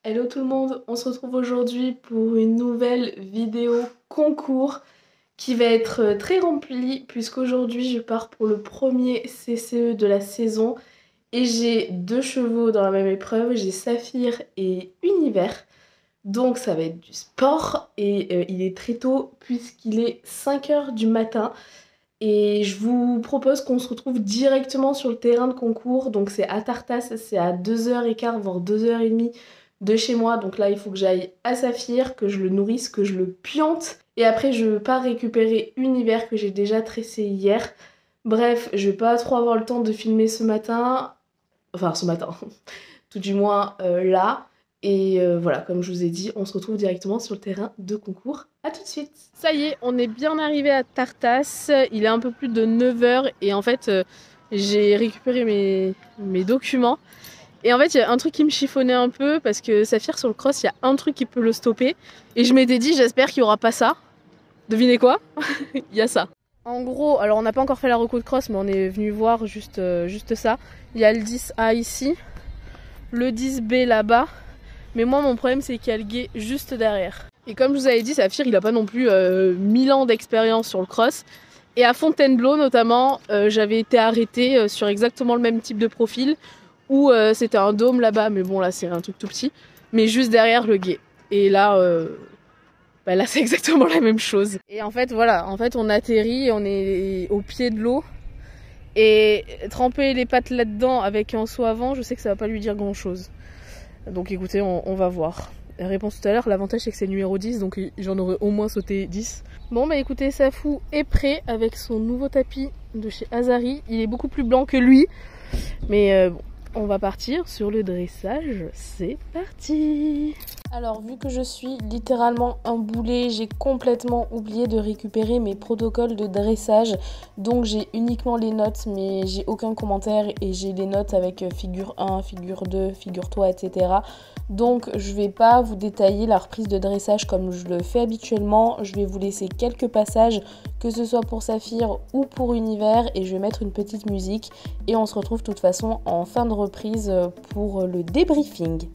Hello tout le monde, on se retrouve aujourd'hui pour une nouvelle vidéo concours qui va être très remplie puisqu'aujourd'hui je pars pour le premier CCE de la saison et j'ai deux chevaux dans la même épreuve, j'ai Saphir et Univers. Donc ça va être du sport et il est très tôt puisqu'il est 5 heures du matin. Et je vous propose qu'on se retrouve directement sur le terrain de concours. Donc c'est à Tartas, c'est à 2h15 voire 2h30 de chez moi. Donc là il faut que j'aille à Saphir, que je le nourrisse, que je le piante. Et après je pars récupérer Univers que j'ai déjà tressé hier. Bref, je vais pas trop avoir le temps de filmer ce matin. Enfin ce matin, tout du moins là. Et voilà, comme je vous ai dit, on se retrouve directement sur le terrain de concours. A tout de suite. Ça y est, on est bien arrivé à Tartas. Il est un peu plus de 9h et en fait, j'ai récupéré mes documents. Et en fait, il y a un truc qui me chiffonnait un peu parce que Saphir sur le cross, il y a un truc qui peut le stopper. Et je m'étais dit, j'espère qu'il n'y aura pas ça. Devinez quoi? Il y a ça. En gros, alors on n'a pas encore fait la reco de cross, mais on est venu voir juste ça. Il y a le 10A ici, le 10B là-bas. Mais moi, mon problème, c'est qu'il y a le guet juste derrière. Et comme je vous avais dit, Saphir, il a pas non plus 1000 ans d'expérience sur le cross. Et à Fontainebleau, notamment, j'avais été arrêtée sur exactement le même type de profil, où c'était un dôme là-bas, mais bon, là, c'est un truc tout petit, mais juste derrière le guet. Et là, là, c'est exactement la même chose. Et en fait, voilà, on atterrit, on est au pied de l'eau. Et tremper les pattes là-dedans avec un seau avant, je sais que ça va pas lui dire grand-chose. Donc écoutez, on va voir. Réponse tout à l'heure, l'avantage c'est que c'est le numéro 10, donc j'en aurais au moins sauté 10. Bon bah écoutez, Safou est prêt avec son nouveau tapis de chez Azari. Il est beaucoup plus blanc que lui, mais bon, on va partir sur le dressage. C'est parti! Alors vu que je suis littéralement un boulet, j'ai complètement oublié de récupérer mes protocoles de dressage. Donc j'ai uniquement les notes, mais j'ai aucun commentaire et j'ai les notes avec figure 1, figure 2, figure-toi, etc. Donc je vais pas vous détailler la reprise de dressage comme je le fais habituellement. Je vais vous laisser quelques passages, que ce soit pour Saphir ou pour Univers, et je vais mettre une petite musique. Et on se retrouve de toute façon en fin de reprise pour le débriefing.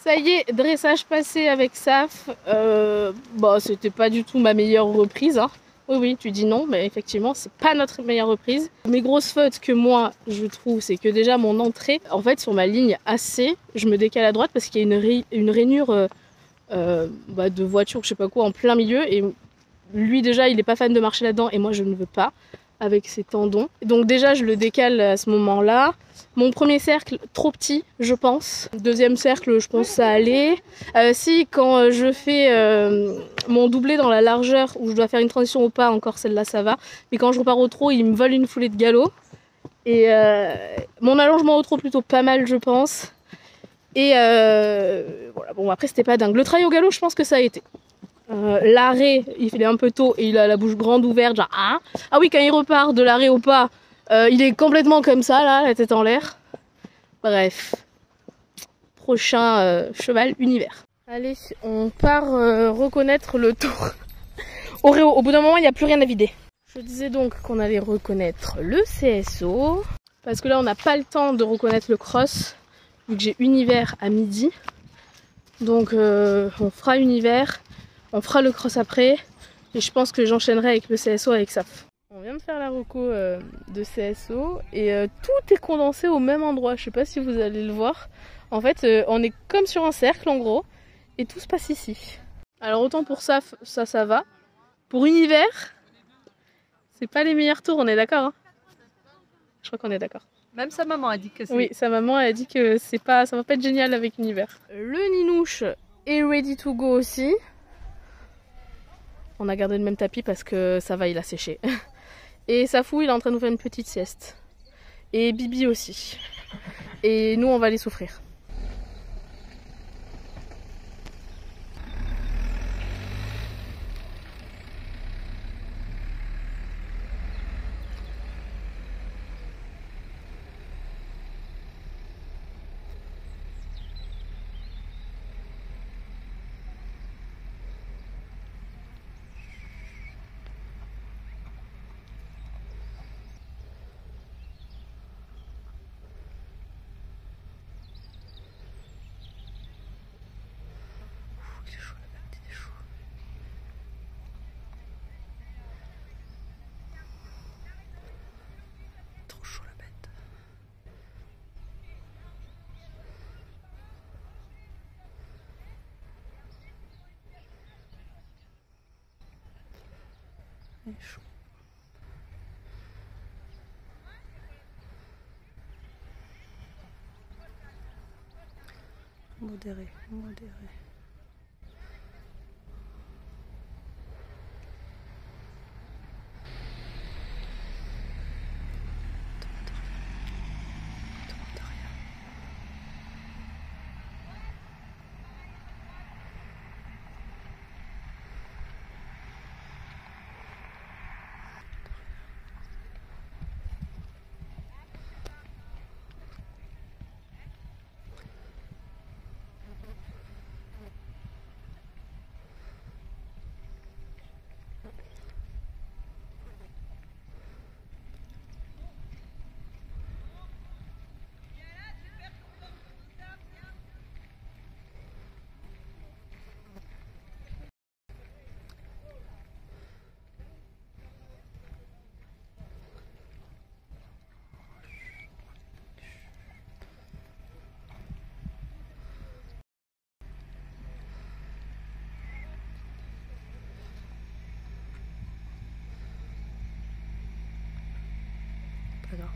Ça y est, dressage passé avec Saf. Bah, c'était pas du tout ma meilleure reprise. Hein. Oui, oui, tu dis non, mais effectivement, c'est pas notre meilleure reprise. Mes grosses fautes que moi, je trouve, c'est que déjà mon entrée, en fait, sur ma ligne AC, je me décale à droite parce qu'il y a une rainure bah, de voiture, je sais pas quoi, en plein milieu. Et lui, déjà, il est pas fan de marcher là-dedans et moi, je ne veux pas avec ses tendons. Donc déjà, je le décale à ce moment-là. Mon premier cercle, trop petit, je pense. Deuxième cercle, je pense ça allait. Si, quand je fais mon doublé dans la largeur, où je dois faire une transition au pas, encore celle-là, ça va. Mais quand je repars au trot, il me vole une foulée de galop. Et mon allongement au trot, plutôt pas mal, je pense. Et voilà, bon, après, c'était pas dingue. Le trail au galop, je pense que ça a été. L'arrêt, il est un peu tôt et il a la bouche grande ouverte, genre ah. Ah oui, quand il repart de l'arrêt au pas, il est complètement comme ça, là, la tête en l'air. Bref. Prochain cheval univers. Allez, on part reconnaître le tour. Au bout d'un moment, il n'y a plus rien à vider. Je disais donc qu'on allait reconnaître le CSO. Parce que là, on n'a pas le temps de reconnaître le cross, vu que j'ai univers à midi. Donc, on fera univers. On fera le cross après et je pense que j'enchaînerai avec le CSO avec SAF. On vient de faire la reco de CSO et tout est condensé au même endroit. Je sais pas si vous allez le voir. En fait, on est comme sur un cercle en gros et tout se passe ici. Alors autant pour SAF, ça va. Pour univers, c'est pas les meilleurs tours, on est d'accord hein? Je crois qu'on est d'accord. Même sa maman a dit que c'est... Oui, sa maman a dit que c'est pas, ça va pas être génial avec univers. Le Ninouche est ready to go aussi. On a gardé le même tapis parce que ça va, il a séché. Et Safou, il est en train de nous faire une petite sieste. Et Bibi aussi. Et nous, on va les souffrir. Il est chaud. Modéré, modéré. Pas grave.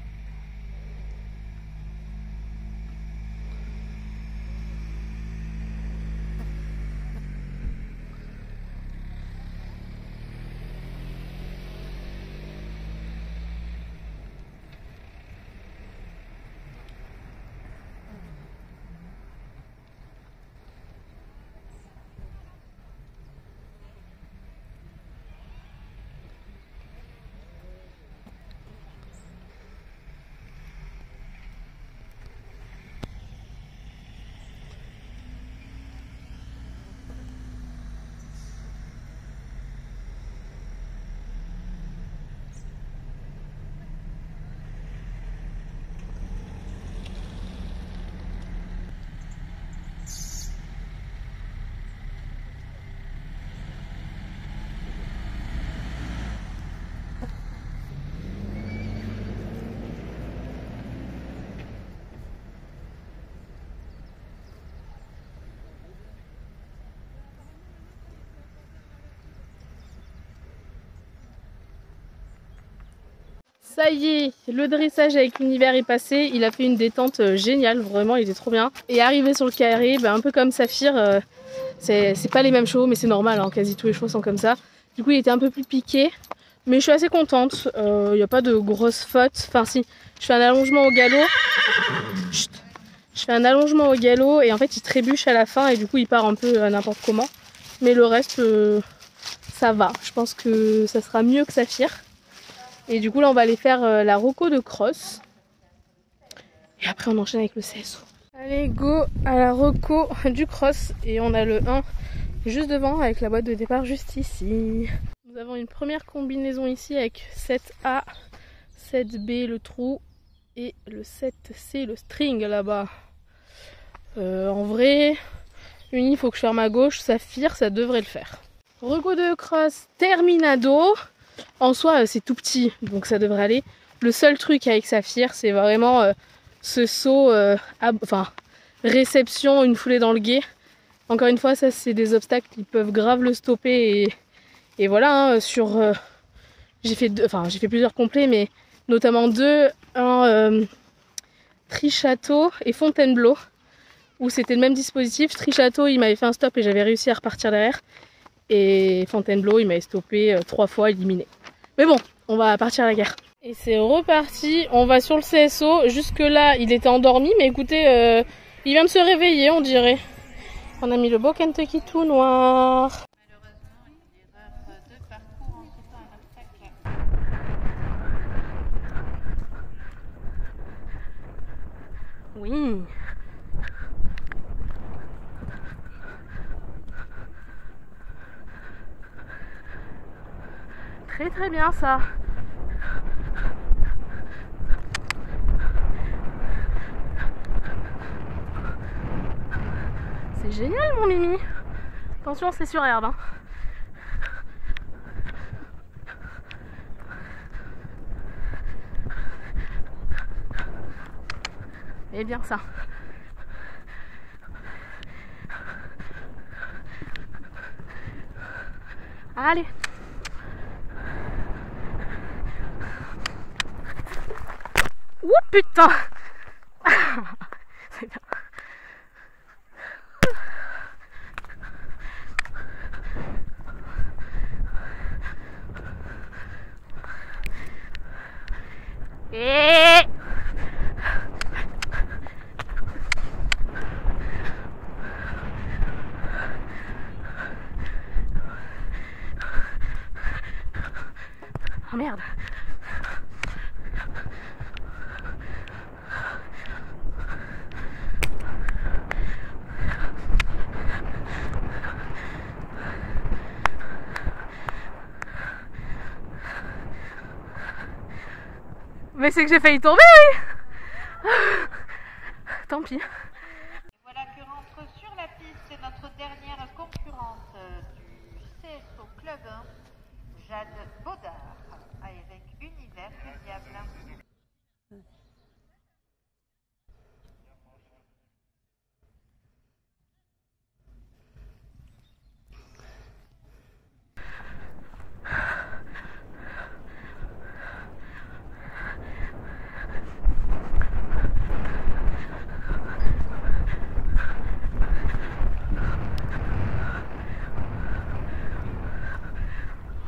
Ça y est, le dressage avec l'univers est passé. Il a fait une détente géniale, vraiment, il était trop bien. Et arrivé sur le carré, un peu comme Saphir, c'est pas les mêmes chevaux, mais c'est normal, hein, quasi tous les chevaux sont comme ça. Du coup, il était un peu plus piqué, mais je suis assez contente. Il n'y a pas de grosses fautes. Enfin, si, je fais un allongement au galop. Chut. Je fais un allongement au galop et en fait, il trébuche à la fin et du coup, il part un peu n'importe comment. Mais le reste, ça va. Je pense que ça sera mieux que Saphir. Et du coup, là, on va aller faire la roco de cross. Et après, on enchaîne avec le CSO. Allez, go à la roco du cross. Et on a le 1 juste devant avec la boîte de départ juste ici. Nous avons une première combinaison ici avec 7A, 7B le trou et le 7C le string là-bas. En vrai, Uni, il faut que je ferme à gauche. Saphir, ça devrait le faire. Roco de cross terminado. En soi, c'est tout petit, donc ça devrait aller. Le seul truc avec Saphir, c'est vraiment ce saut, réception, une foulée dans le gué. Encore une fois, ça c'est des obstacles qui peuvent grave le stopper. Et voilà, hein, j'ai fait plusieurs complets, mais notamment deux, un Tri-Château et Fontainebleau, où c'était le même dispositif. Tri-Château, il m'avait fait un stop et j'avais réussi à repartir derrière. Et Fontainebleau, il m'avait stoppé 3 fois, éliminé. Mais bon, on va partir à la gare. Et c'est reparti, on va sur le CSO. Jusque là, il était endormi, mais écoutez, il vient de se réveiller, on dirait. On a mis le beau Kentucky tout noir. Malheureusement, une erreur de parcours en quittant un obstacle. Oui. Très très bien ça. C'est génial mon Mimi. Attention, c'est sur herbe, hein. Et bien ça. Allez. Ouh putain. C'est bien. Et oh merde. Mais c'est que j'ai failli tomber, oui. Tant pis. Voilà que rentre sur la piste notre dernière concurrente du CSO Club 1, Jade Baudard, avec Univers du Diable.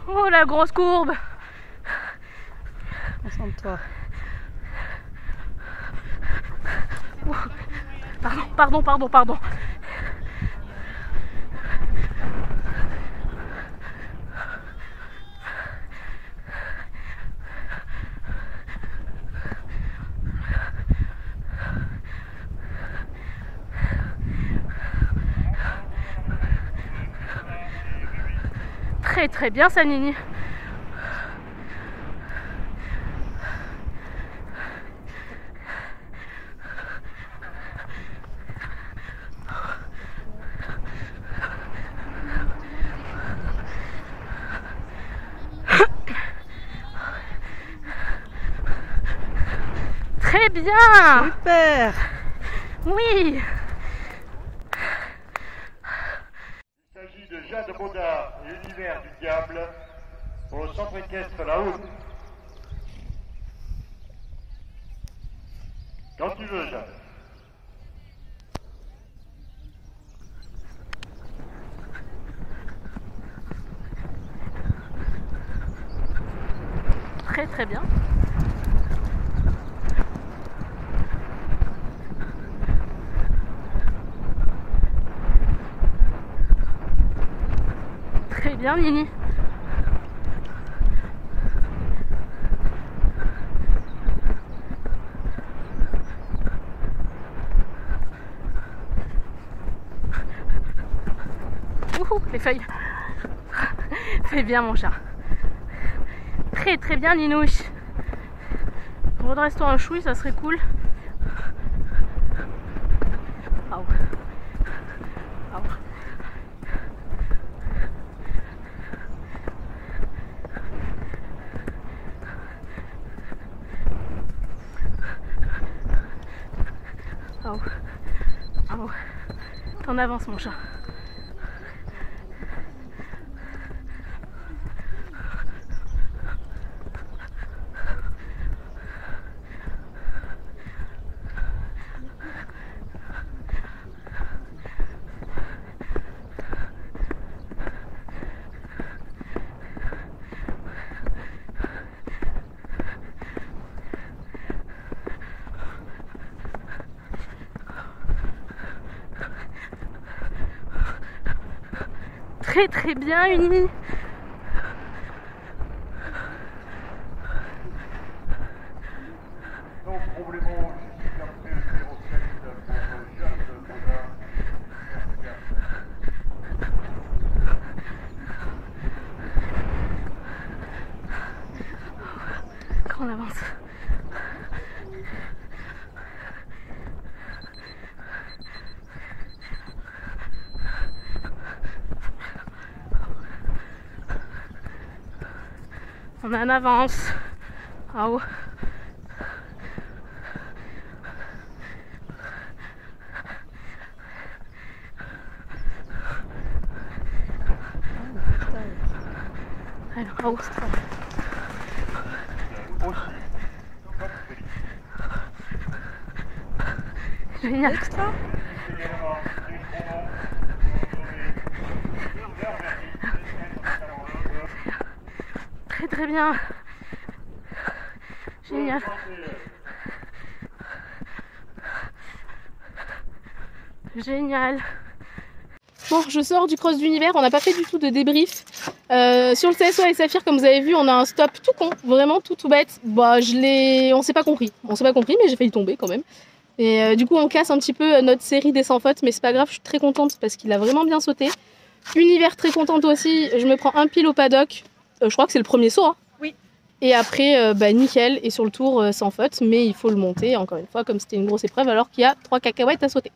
Oh la grosse courbe. Concentre-toi. Pardon. Très très bien ça Nini. Très bien. Super. Oui. Il s'agit de Jade Baudard et Univers du Diable au centre équestre La Haute. Voilà que rentre sur la piste notre dernière concurrente du CSO Club 1, Jade Baudard, avec Univers du Diable. Il s'agit de Jade Baudard et Univers du Diable au centre équestre La Haute. 1, Jade Baudard, avec Univers du Diable. Quand tu veux, Jade. Très très bien. Très bien, Nini. Ouhou, les feuilles. Fais bien, mon chat. Très très bien, Ninouche. Redresse-toi un chouille, ça serait cool. Oh. Oh. Oh. Oh. T'en avances, mon chat. Très très bien, Uni. Donc, probablement, je suis appelé le 07 pour Jade Baudard. Quand on avance. On est en avance. Ah oh. Alors, oh. Aussi, comme Félix. Génial. Également, des chronos. Très très bien. Génial. Génial. Bon, je sors du cross d'univers, on n'a pas fait du tout de débrief. Sur le CSO et Saphir, comme vous avez vu, on a un stop tout con, vraiment tout bête. Bah, on s'est pas compris, mais j'ai failli tomber quand même. Et du coup, on casse un petit peu notre série des sans fautes, mais c'est pas grave, je suis très contente parce qu'il a vraiment bien sauté. Univers très contente aussi, je me prends un pile au paddock, je crois que c'est le premier saut. Hein. Oui. Et après, bah, nickel, et sur le tour sans faute, mais il faut le monter, encore une fois, comme c'était une grosse épreuve, alors qu'il y a 3 cacahuètes à sauter.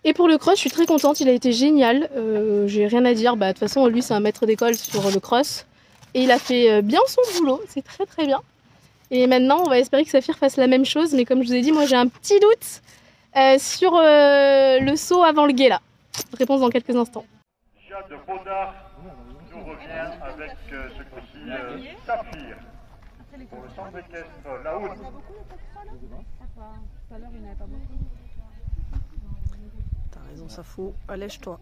Et pour le cross, je suis très contente, il a été génial, j'ai rien à dire, bah, de toute façon lui c'est un maître d'école sur le cross, et il a fait bien son boulot, c'est très très bien. Et maintenant on va espérer que Saphir fasse la même chose, mais comme je vous ai dit, moi j'ai un petit doute sur le saut avant le gué là. Réponse dans quelques instants. Jade Baudard nous revient avec ce coup-ci Saphir. Pour le centre équestre, la haute. T'as raison, ça faut. Allège-toi.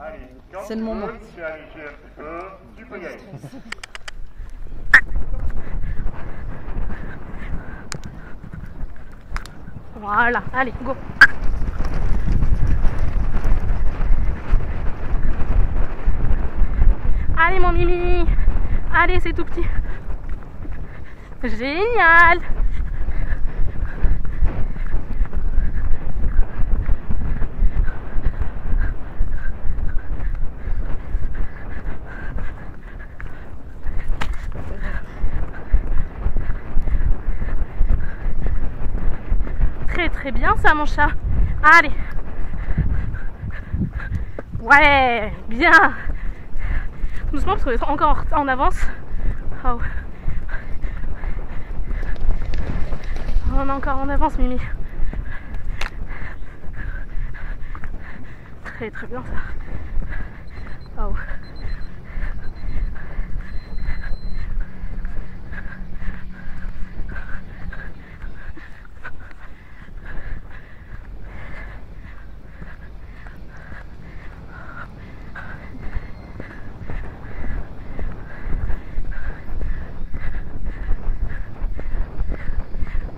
Allez, quand C'est le moment. tu veux alléger un petit peu, tu peux y aller. Voilà, allez, go. Allez mon Mimi. Allez, c'est tout petit. Génial. Très très bien ça mon chat. Allez. Ouais, bien. Doucement parce qu'on est encore en avance. Oh. On est encore en avance Mimi. Très très bien ça. Oh.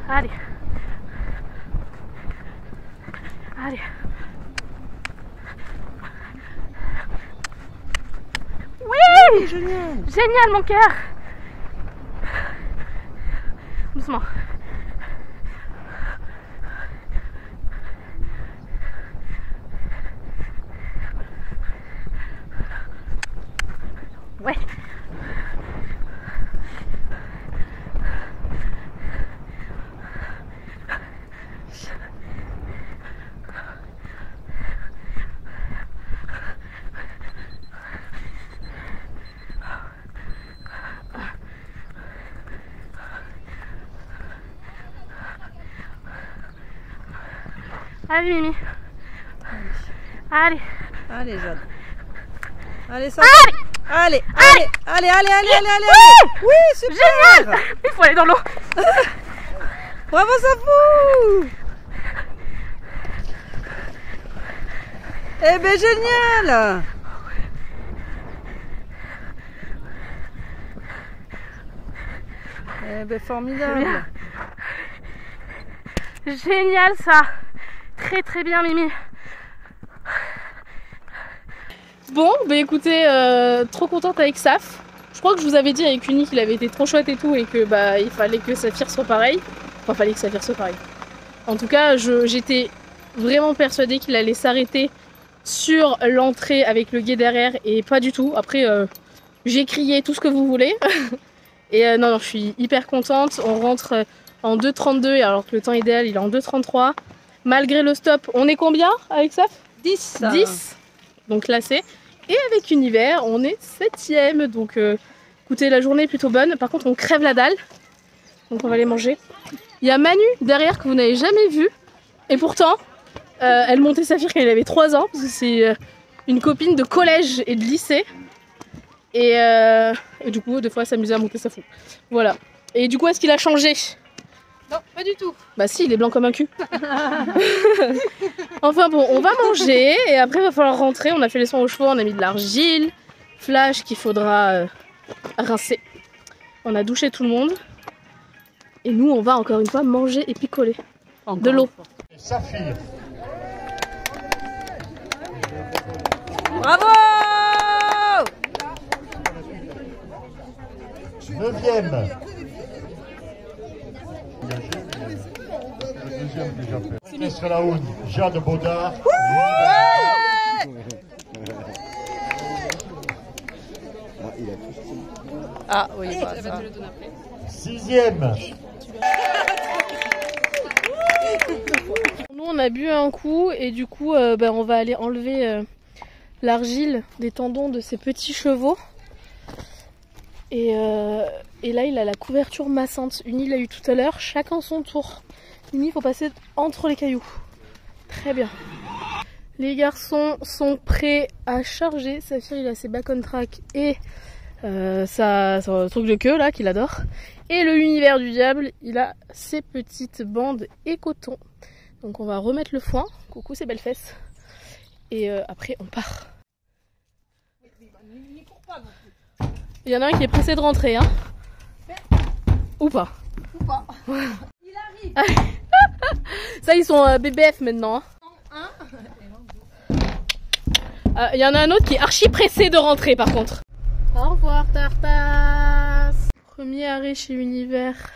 Allez. Allez. Oui, génial. Génial mon cœur. Doucement. Ouais. Allez Mimi. Allez. Allez Jade. Allez ça. Allez. Allez. Oui, super. Génial. Il faut aller dans l'eau. Bravo Safou. Eh ben génial. Eh ben formidable. Génial ça. Très bien Mimi. Bon, bah écoutez, trop contente avec Saf. Je crois que je vous avais dit avec Uni qu'il avait été trop chouette et tout et que bah il fallait que Saphir soit pareil. Enfin, fallait que Saphir soit pareil. En tout cas, j'étais vraiment persuadée qu'il allait s'arrêter sur l'entrée avec le guet derrière et pas du tout. Après, j'ai crié tout ce que vous voulez. Et non, je suis hyper contente. On rentre en 2,32 alors que le temps idéal il est en 2,33. Malgré le stop, on est combien avec Saf? 10. 10. Donc classé. Et avec Univers, on est 7ème. Donc écoutez, la journée est plutôt bonne. Par contre, on crève la dalle. Donc on va les manger. Il y a Manu derrière que vous n'avez jamais vu. Et pourtant, elle montait Saphir quand il avait 3 ans. Parce que c'est une copine de collège et de lycée. Et du coup, des fois, elle s'amusait à monter Safou. Voilà. Et du coup, est-ce qu'il a changé? Non, pas du tout. Bah si, il est blanc comme un cul. Enfin bon, on va manger et après il va falloir rentrer. On a fait les soins aux chevaux, on a mis de l'argile, Flash qu'il faudra rincer. On a douché tout le monde. Et nous, on va encore une fois manger et picoler. De l'eau. Saphir. Bravo. 9ème. Le deuxième déjà fait. Estre Laoun, Jade Baudard. Ah oui, bah, ça. 6ème. Nous, on a bu un coup et du coup, on va aller enlever l'argile des tendons de ces petits chevaux. Et là, il a la couverture massante. Uni l'a eu tout à l'heure, chacun son tour. Uni, il faut passer entre les cailloux. Très bien. Les garçons sont prêts à charger. Saphir, il a ses back on track et sa truc de queue là qu'il adore. Et le Univers du diable, il a ses petites bandes et coton. Donc on va remettre le foin. Coucou ses belles fesses. Et après, on part. Il y en a un qui est pressé de rentrer, hein. Ou pas. Ou pas. Il arrive. Ça, ils sont BBF maintenant. Hein. Il y en a un autre qui est archi pressé de rentrer par contre. Au revoir Tartas. Premier arrêt chez Univers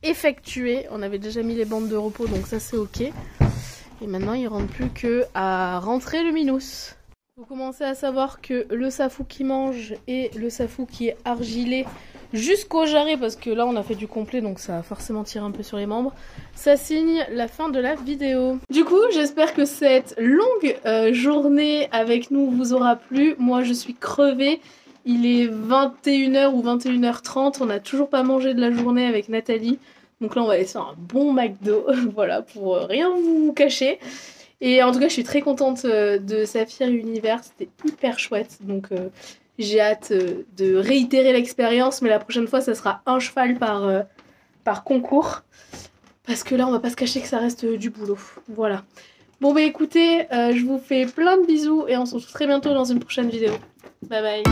effectué. On avait déjà mis les bandes de repos donc ça c'est ok. Et maintenant il ne rentre plus que à rentrer le minus. Vous commencez à savoir que le Safou qui mange et le Safou qui est argilé jusqu'au jarret, parce que là on a fait du complet donc ça va forcément tirer un peu sur les membres, ça signe la fin de la vidéo. Du coup j'espère que cette longue journée avec nous vous aura plu. Moi je suis crevée, il est 21h ou 21h30, on n'a toujours pas mangé de la journée avec Nathalie, donc là on va aller faire un bon McDo, voilà, pour rien vous cacher. Et en tout cas je suis très contente de Saphir Univers, c'était hyper chouette, donc j'ai hâte de réitérer l'expérience, mais la prochaine fois ça sera un cheval par concours, parce que là on va pas se cacher que ça reste du boulot, voilà. Bon bah écoutez, je vous fais plein de bisous et on se retrouve très bientôt dans une prochaine vidéo. Bye bye.